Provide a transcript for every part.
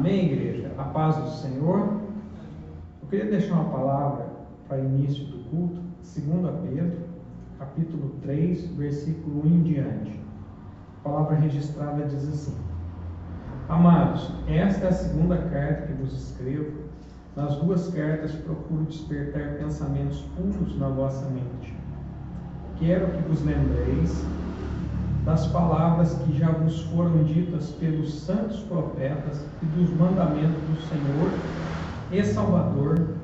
Amém, igreja? A paz do Senhor. Eu queria deixar uma palavra para início do culto, 2 Pedro, capítulo 3, versículo 1 em diante. A palavra registrada diz assim: Amados, esta é a segunda carta que vos escrevo. Nas duas cartas procuro despertar pensamentos puros na vossa mente. Quero que vos lembreis das palavras que já vos foram ditas pelos santos profetas e dos mandamentos do Senhor e Salvador,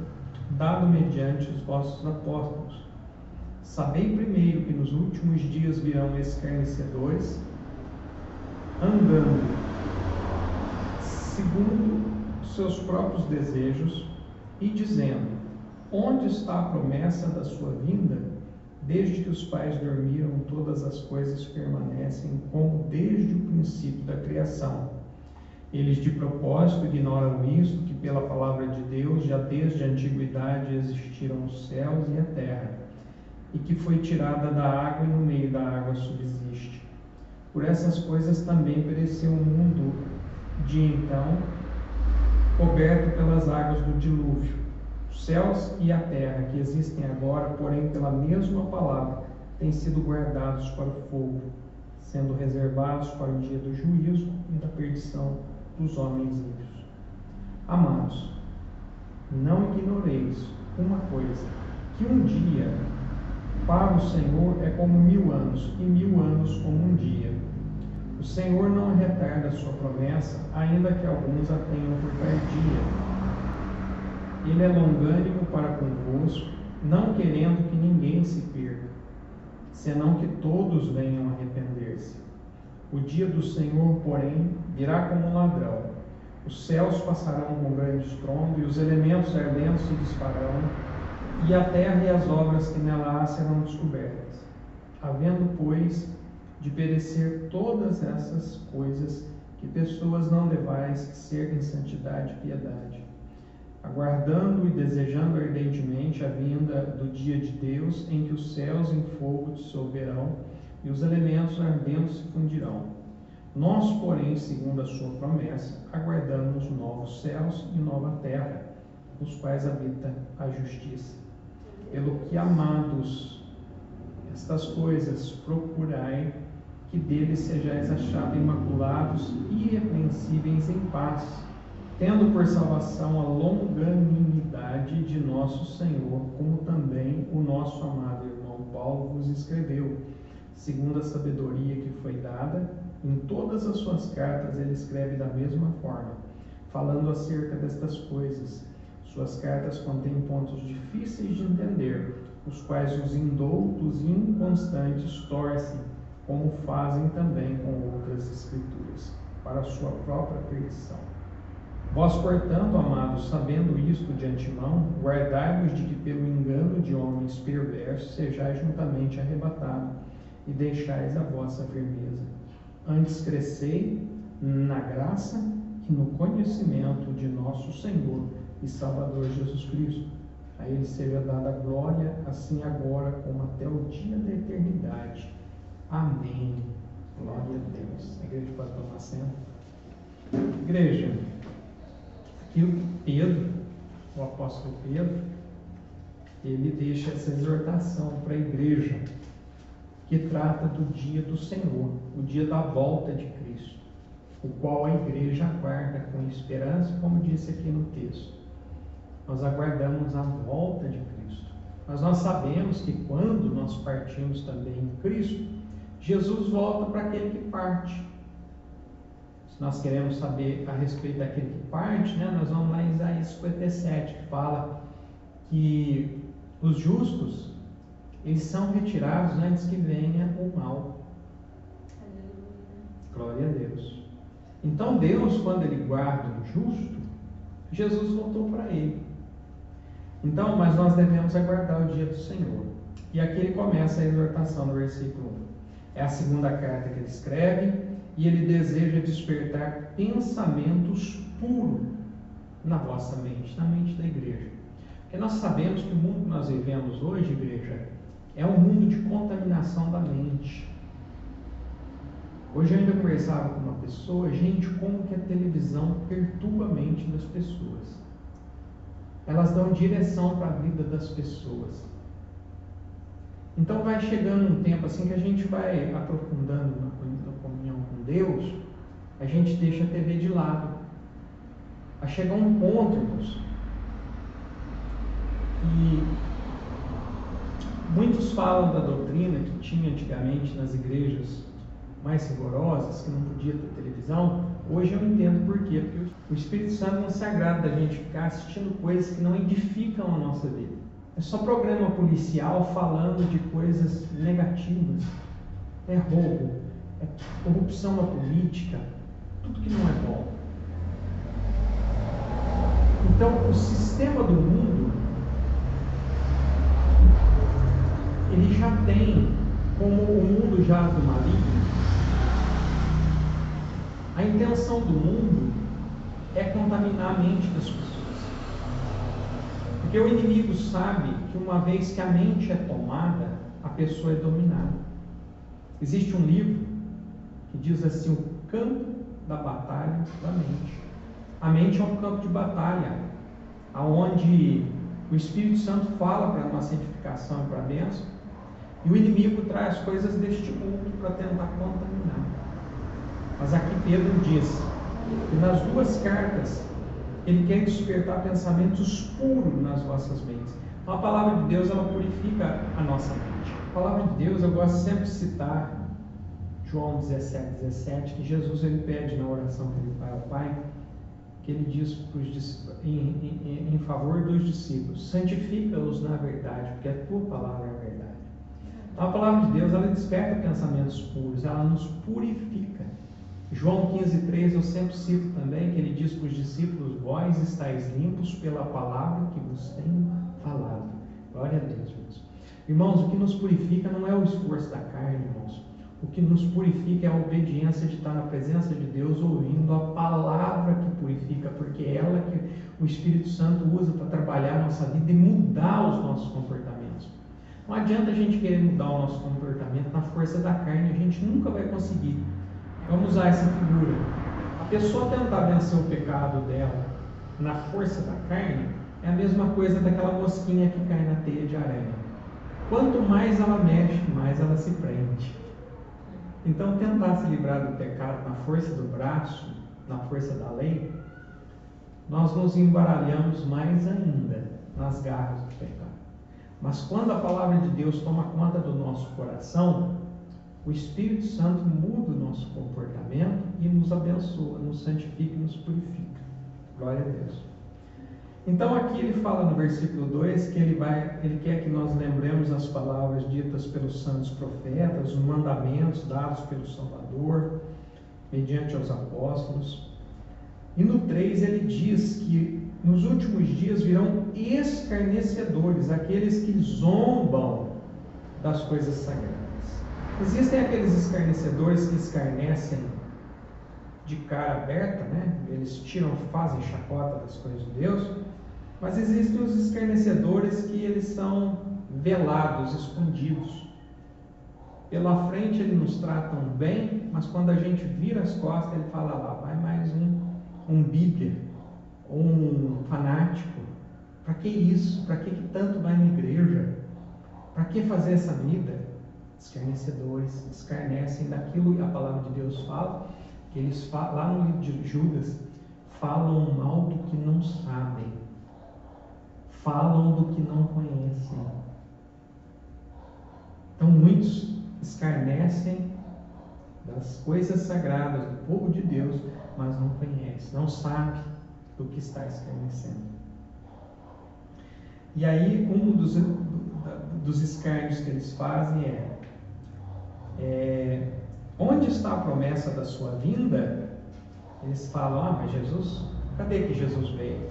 dado mediante os vossos apóstolos. Sabei primeiro que nos últimos dias virão escarnecedores, andando segundo seus próprios desejos e dizendo: onde está a promessa da sua vinda? Desde que os pais dormiram, todas as coisas permanecem como desde o princípio da criação. Eles de propósito ignoram isto, que pela palavra de Deus já desde a antiguidade existiram os céus e a terra, e que foi tirada da água e no meio da água subsiste. Por essas coisas também pereceu o mundo de então, coberto pelas águas do dilúvio. Os céus e a terra que existem agora, porém pela mesma palavra, têm sido guardados para o fogo, sendo reservados para o dia do juízo e da perdição dos homens ímpios. Amados, não ignoreis uma coisa, que um dia para o Senhor é como 1000 anos, e 1000 anos como um dia. O Senhor não retarda a sua promessa, ainda que alguns a tenham por tardia. Ele é longânimo para convosco, não querendo que ninguém se perca, senão que todos venham a arrepender-se. O dia do Senhor, porém, virá como um ladrão. Os céus passarão com grande estrondo, e os elementos ardentes se dispararão, e a terra e as obras que nela há serão descobertas. Havendo, pois, de perecer todas essas coisas, que pessoas não devais ser em santidade e piedade, aguardando e desejando ardentemente a vinda do dia de Deus, em que os céus em fogo dissolverão e os elementos ardentes se fundirão. Nós, porém, segundo a sua promessa, aguardamos novos céus e nova terra, nos quais habita a justiça. Pelo que, amados, estas coisas procurai, que deles sejais achados imaculados e irrepreensíveis em paz, tendo por salvação a longanimidade de nosso Senhor, como também o nosso amado irmão Paulo vos escreveu, segundo a sabedoria que foi dada. Em todas as suas cartas ele escreve da mesma forma, falando acerca destas coisas. Suas cartas contêm pontos difíceis de entender, os quais os indoutos e inconstantes torcem, como fazem também com outras escrituras, para a sua própria perdição. Vós, portanto, amados, sabendo isto de antemão, guardai-vos de que pelo engano de homens perversos sejais juntamente arrebatados, e deixais a vossa firmeza. Antes crescei na graça e no conhecimento de nosso Senhor e Salvador Jesus Cristo. A Ele seja dada a glória, assim agora como até o dia da eternidade. Amém. Glória a Deus. A igreja pode tomar assento. Igreja, aqui o Pedro, o apóstolo Pedro, ele deixa essa exortação para a igreja, que trata do dia do Senhor, o dia da volta de Cristo, o qual a igreja aguarda com esperança, como disse aqui no texto. Nós aguardamos a volta de Cristo, mas nós sabemos que quando nós partimos também em Cristo, Jesus volta para aquele que parte. Se nós queremos saber a respeito daquele que parte, nós vamos lá em Isaías 57, que fala que os justos, eles são retirados antes que venha o mal. Glória a Deus. Então Deus, quando Ele guarda o justo, Jesus voltou para Ele. Então, mas nós devemos aguardar o dia do Senhor. E aqui ele começa a exortação no versículo 1. É a segunda carta que ele escreve, e ele deseja despertar pensamentos puros na vossa mente, na mente da igreja. Porque nós sabemos que o mundo que nós vivemos hoje, igreja, é um mundo de contaminação da mente. Hoje eu ainda conversava com uma pessoa, gente, como que a televisão perturba a mente das pessoas. Elas dão direção para a vida das pessoas. Então vai chegando um tempo assim que a gente vai aprofundando na comunhão com Deus, a gente deixa a TV de lado. Vai chegar um ponto, irmãos, e muitos falam da doutrina que tinha antigamente nas igrejas mais rigorosas, que não podia ter televisão. Hoje eu entendo por quê, porque o Espírito Santo não se agrada da gente ficar assistindo coisas que não edificam a nossa vida. É só programa policial falando de coisas negativas. É roubo, é corrupção na política, tudo que não é bom. Então, o sistema do mundo, ele já tem, como o mundo jaz do maligno, a intenção do mundo é contaminar a mente das pessoas. Porque o inimigo sabe que uma vez que a mente é tomada, a pessoa é dominada. Existe um livro que diz assim, o campo da batalha da mente. A mente é um campo de batalha, onde o Espírito Santo fala para a nossa santificação e para a bênção, e o inimigo traz coisas deste mundo para tentar contaminar. Mas aqui Pedro diz que nas duas cartas ele quer despertar pensamentos puros nas vossas mentes. Então, a palavra de Deus, ela purifica a nossa mente. A palavra de Deus, eu gosto sempre de citar João 17, que Jesus ele pede na oração que ele faz ao Pai, que ele diz para os, em favor dos discípulos: santifica-os na verdade, porque a tua palavra é a verdade. Então, a palavra de Deus, ela desperta pensamentos puros, ela nos purifica. João 15,3 eu sempre cito também, que ele diz para os discípulos: vós estáis limpos pela palavra que vos tenho falado. Glória a Deus, irmãos. Irmãos, o que nos purifica não é o esforço da carne, irmãos. O que nos purifica é a obediência de estar na presença de Deus, ouvindo a palavra que purifica, porque é ela que o Espírito Santo usa para trabalhar a nossa vida e mudar os nossos comportamentos. Não adianta a gente querer mudar o nosso comportamento na força da carne, a gente nunca vai conseguir. Vamos usar essa figura. A pessoa tentar vencer o pecado dela na força da carne é a mesma coisa daquela mosquinha que cai na teia de aranha. Quanto mais ela mexe, mais ela se prende. Então, tentar se livrar do pecado na força do braço, na força da lei, nós nos embaralhamos mais ainda nas garras do pecado. Mas quando a palavra de Deus toma conta do nosso coração, o Espírito Santo muda o nosso comportamento e nos abençoa, nos santifica e nos purifica. Glória a Deus. Então aqui ele fala no versículo 2 que ele quer que nós lembremos as palavras ditas pelos santos profetas, os mandamentos dados pelo Salvador, mediante aos apóstolos. E no 3 ele diz que nos últimos dias virão escarnecedores, aqueles que zombam das coisas sagradas. Existem aqueles escarnecedores que escarnecem de cara aberta, né? Eles fazem chacota das coisas de Deus, mas existem os escarnecedores que eles são velados, escondidos. Pela frente eles nos tratam bem, mas quando a gente vira as costas, ele fala lá, vai mais um bíblia, um fanático. Para que isso? Para que tanto vai na igreja? Para que fazer essa vida? Escarnecedores, escarnecem daquilo que a palavra de Deus fala, que eles falam, lá no livro de Judas, falam mal do que não sabem, falam do que não conhecem. Então muitos escarnecem das coisas sagradas do povo de Deus, mas não conhecem, não sabem do que está escarnecendo. E aí um dos escárnios que eles fazem onde está a promessa da sua vinda? Eles falam, mas Jesus, cadê que Jesus veio?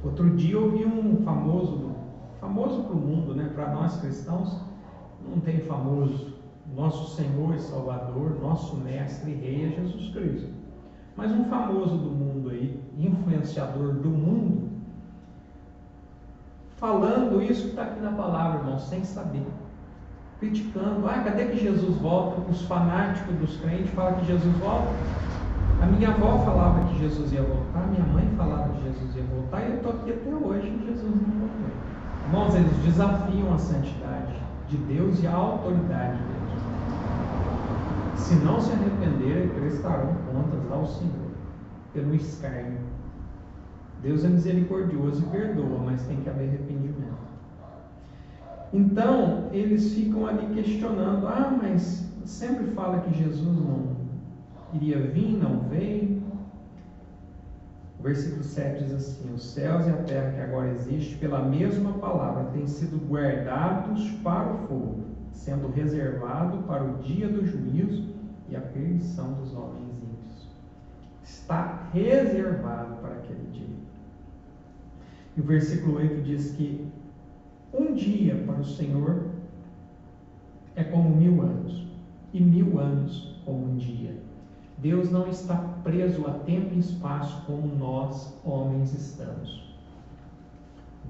Outro dia eu ouvi um famoso para o mundo, né? Para nós cristãos não tem famoso. Nosso Senhor e Salvador, nosso Mestre e Rei é Jesus Cristo. Mas um famoso do mundo aí, influenciador do mundo, falando isso que está aqui na palavra, irmão, sem saber. criticando. Cadê que Jesus volta? Os fanáticos dos crentes falam que Jesus volta. A minha avó falava que Jesus ia voltar, minha mãe falava que Jesus ia voltar, e eu estou aqui até hoje e Jesus não voltou. Irmãos, eles desafiam a santidade de Deus e a autoridade de Deus. Se não se arrependerem, prestarão contas ao Senhor pelo escárnio. Deus é misericordioso e perdoa, mas tem que haver arrependimento. Então, eles ficam ali questionando: mas sempre fala que Jesus não iria vir, não veio. O versículo 7 diz assim: os céus e a terra que agora existe, pela mesma palavra, têm sido guardados para o fogo, sendo reservado para o dia do juízo e a perdição dos homens ímpios. Está reservado para aquele dia. E o versículo 8 diz que um dia para o Senhor é como 1000 anos, e 1000 anos como um dia. Deus não está preso a tempo e espaço como nós, homens, estamos.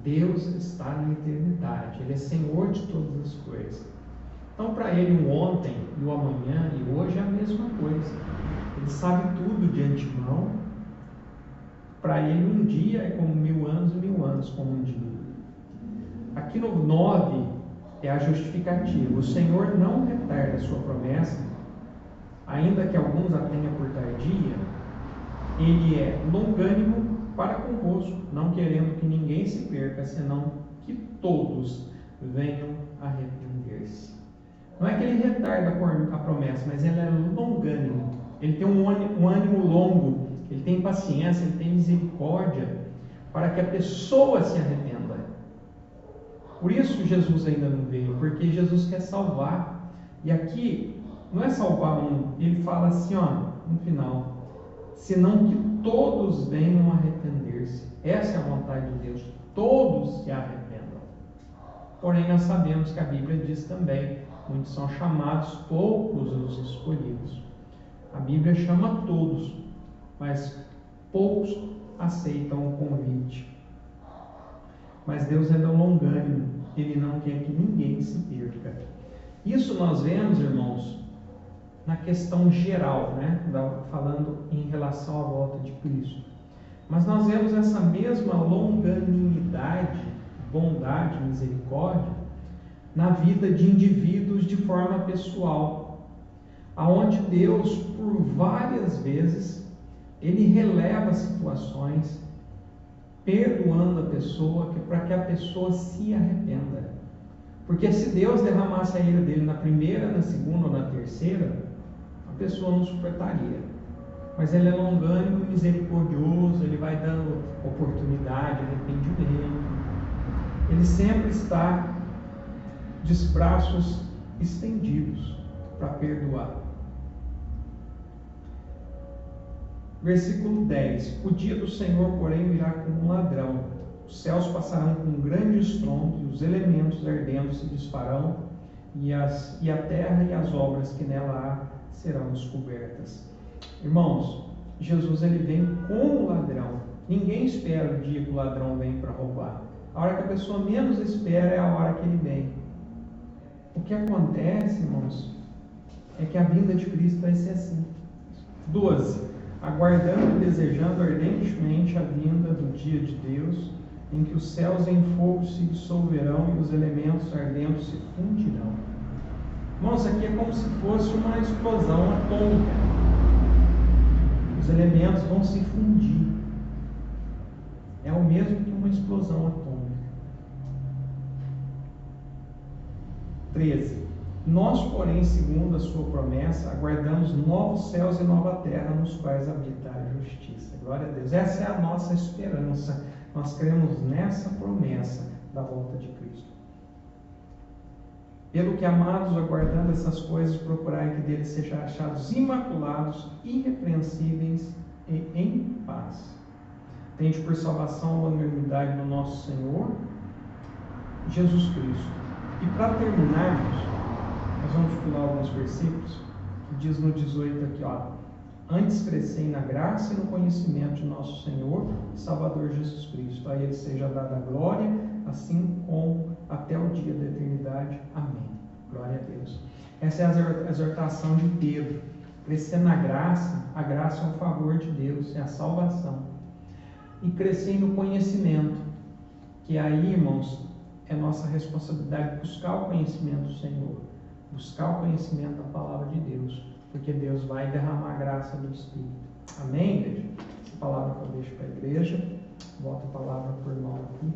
Deus está na eternidade, Ele é Senhor de todas as coisas. Então, para Ele, o ontem e o amanhã e o hoje é a mesma coisa. Ele sabe tudo de antemão. Para Ele, um dia é como 1000 anos e 1000 anos como um dia. Aqui no 9 é a justificativa. O Senhor não retarda a sua promessa, ainda que alguns a tenham por tardia. Ele é longânimo para convosco, não querendo que ninguém se perca, senão que todos venham a arrepender-se. Não é que ele retarda a promessa, mas ele é longânimo. Ele tem um ânimo longo, ele tem paciência, ele tem misericórdia para que a pessoa se arrependa. Por isso Jesus ainda não veio, porque Jesus quer salvar. E aqui não é salvar um, ele fala assim, no final: senão que todos venham a arrepender-se. Essa é a vontade de Deus, todos se arrependam. Porém, nós sabemos que a Bíblia diz também: muitos são chamados, poucos os escolhidos. A Bíblia chama todos, mas poucos aceitam o convite. Mas Deus é longânimo, Ele não quer que ninguém se perca. Isso nós vemos, irmãos, na questão geral, falando em relação à volta de Cristo. Mas nós vemos essa mesma longanimidade, bondade, misericórdia na vida de indivíduos de forma pessoal, aonde Deus, por várias vezes, Ele releva situações, perdoando a pessoa, para que a pessoa se arrependa. Porque se Deus derramasse a ira dele na primeira, na segunda ou na terceira, a pessoa não suportaria. Mas Ele é longânimo e misericordioso, Ele vai dando oportunidade, arrependimento. Ele sempre está de braços estendidos para perdoar. Versículo 10: o dia do Senhor, porém, virá como um ladrão. Os céus passarão com um grande estrondo, e os elementos ardendo se disparão, e a terra e as obras que nela há serão descobertas. Irmãos, Jesus ele vem como ladrão. Ninguém espera o dia que o ladrão vem para roubar. A hora que a pessoa menos espera é a hora que ele vem. O que acontece, irmãos, é que a vinda de Cristo vai ser assim. 12. Aguardando e desejando ardentemente a vinda do dia de Deus, em que os céus em fogo se dissolverão e os elementos ardentes se fundirão. Irmãos, aqui é como se fosse uma explosão atômica. Os elementos vão se fundir. É o mesmo que uma explosão atômica. 13. Nós, porém, segundo a sua promessa, aguardamos novos céus e nova terra, nos quais habitar a justiça. Glória a Deus. Essa é a nossa esperança. Nós cremos nessa promessa da volta de Cristo. Pelo que, amados, aguardando essas coisas, procurai que deles sejam achados imaculados, irrepreensíveis e em paz. Tende por salvação a longanimidade do nosso Senhor Jesus Cristo. E para terminarmos, nós vamos pular alguns versículos, que diz no 18 aqui, antes crescei na graça e no conhecimento de nosso Senhor e Salvador Jesus Cristo. A Ele seja dada a glória, assim como até o dia da eternidade. Amém. Glória a Deus. Essa é a exortação de Pedro. Crescer na graça, a graça é um favor de Deus, é a salvação. E crescer no conhecimento, que aí, irmãos, é nossa responsabilidade buscar o conhecimento do Senhor, buscar o conhecimento da palavra de Deus, porque Deus vai derramar a graça do Espírito. Amém, igreja? Essa palavra que eu deixo para a igreja. Volta a palavra para o irmão aqui.